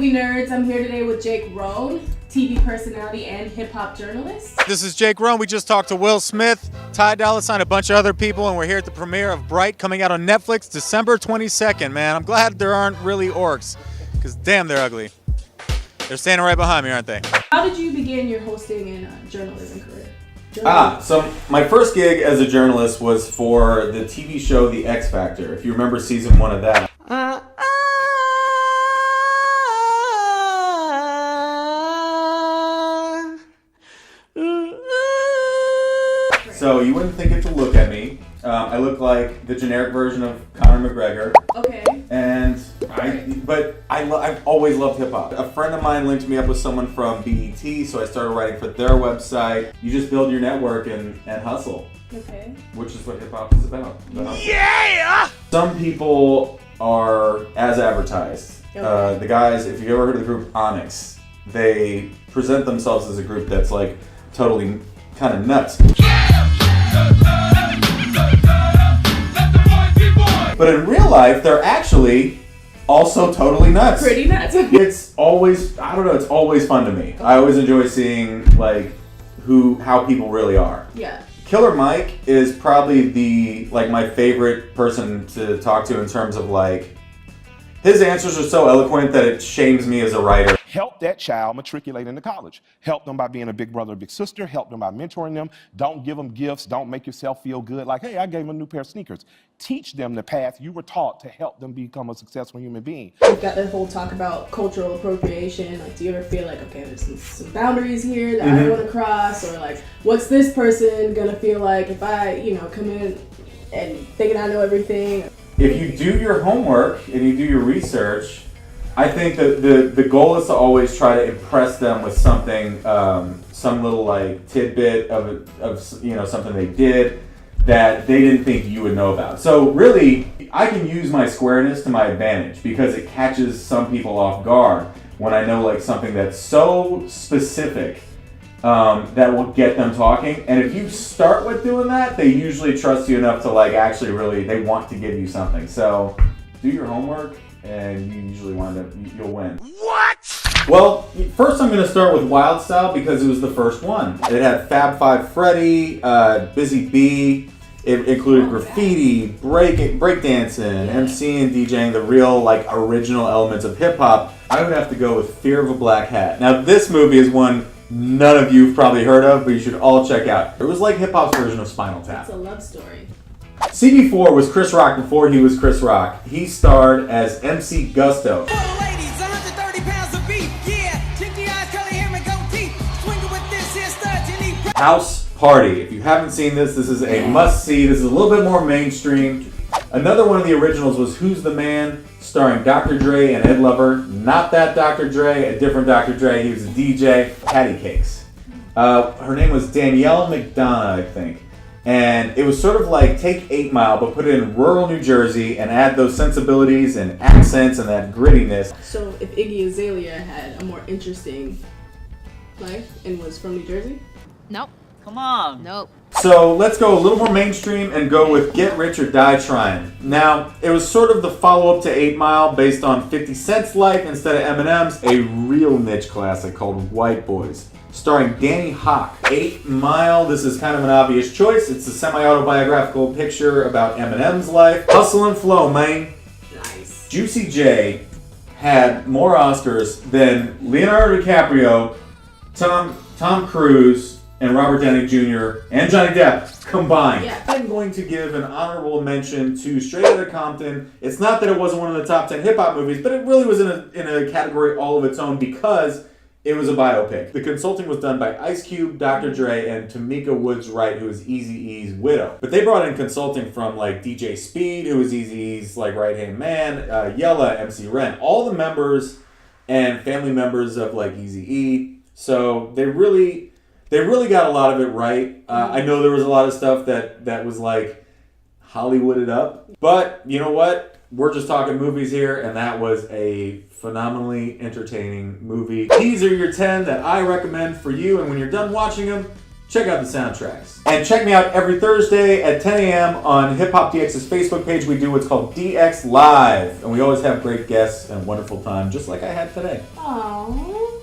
movie nerds. I'm here today with Jake Rohn, TV personality and hip-hop journalist. This is Jake Rohn. We just talked to Will Smith, Ty Dolla $ign, a bunch of other people, and we're here at the premiere of Bright, coming out on Netflix December 22nd, man. I'm glad there aren't really orcs, because damn, they're ugly. They're standing right behind me, aren't they? How did you begin your hosting and journalism career? So my first gig as a journalist was for the TV show The X Factor, if you remember season 1 of that. So you wouldn't think it to look at me. I look like the generic version of Conor McGregor. Okay. And I've always loved hip hop. A friend of mine linked me up with someone from BET, so I started writing for their website. You just build your network and hustle. Okay. Which is what hip hop is about. Yeah! Some people are as advertised. Okay. The guys, if you've ever heard of the group Onyx, they present themselves as a group that's like totally kind of nuts. But in real life, they're actually also totally nuts. Pretty nuts. It's always, I don't know, it's always fun to me. I always enjoy seeing like how people really are. Yeah. Killer Mike is probably my favorite person to talk to in terms of like, his answers are so eloquent that it shames me as a writer. Help that child matriculate into college. Help them by being a big brother or big sister. Help them by mentoring them. Don't give them gifts. Don't make yourself feel good. Like, hey, I gave them a new pair of sneakers. Teach them the path you were taught to help them become a successful human being. We've got that whole talk about cultural appropriation. Like, do you ever feel like, okay, there's some boundaries here that I don't want to cross? Or like, what's this person gonna feel like if I, come in and thinking I know everything? If you do your homework and you do your research, I think that the goal is to always try to impress them with something, some little like tidbit of something they did that they didn't think you would know about. So really, I can use my squareness to my advantage because it catches some people off guard when I know like something that's so specific that will get them talking. And if you start with doing that, they usually trust you enough to like actually really, they want to give you something. So do your homework. And you usually you'll win. What? Well, first I'm going to start with Wild Style because it was the first one. It had Fab Five Freddy, Busy Bee. It included graffiti, breakdancing, MCing, DJing, the real like original elements of hip hop. I would have to go with Fear of a Black Hat. Now this movie is one none of you've probably heard of, but you should all check out. It was like hip hop's version of Spinal Tap. It's a love story. CB4 was Chris Rock before he was Chris Rock. He starred as MC Gusto. House Party. If you haven't seen this, this is a must-see. This is a little bit more mainstream. Another one of the originals was Who's the Man, starring Dr. Dre and Ed Lover. Not that Dr. Dre, a different Dr. Dre. He was a DJ. Patty Cakes. Her name was Danielle McDonough, I think. And it was sort of like take 8 Mile, but put it in rural New Jersey and add those sensibilities and accents and that grittiness. So if Iggy Azalea had a more interesting life and was from New Jersey? Nope. Come on. Nope. So let's go a little more mainstream and go with Get Rich or Die Trying. Now, it was sort of the follow-up to 8 Mile based on 50 Cent's life instead of Eminem's, a real niche classic called White Boys. Starring Danny Hawk. 8 Mile, this is kind of an obvious choice. It's a semi-autobiographical picture about Eminem's life. Hustle and flow, man. Nice. Juicy J had more Oscars than Leonardo DiCaprio, Tom Cruise, and Robert Downey Jr. and Johnny Depp combined. Yeah. I'm going to give an honorable mention to Straight Outta Compton. It's not that it wasn't one of the top 10 hip-hop movies, but it really was in a category all of its own because it was a biopic. The consulting was done by Ice Cube, Dr. Dre, and Tamika Woods Wright, who was Eazy-E's widow. But they brought in consulting from like DJ Speed, who was Eazy-E's like right-hand man, Yella, MC Ren, all the members and family members of like Eazy-E. So they really got a lot of it right. I know there was a lot of stuff that was like Hollywooded up, but you know what? We're just talking movies here, and that was a phenomenally entertaining movie. These are your 10 that I recommend for you, and when you're done watching them, check out the soundtracks. And check me out every Thursday at 10 a.m. on HipHopDX's Facebook page. We do what's called DX Live. And we always have great guests and wonderful time, just like I had today. Aww.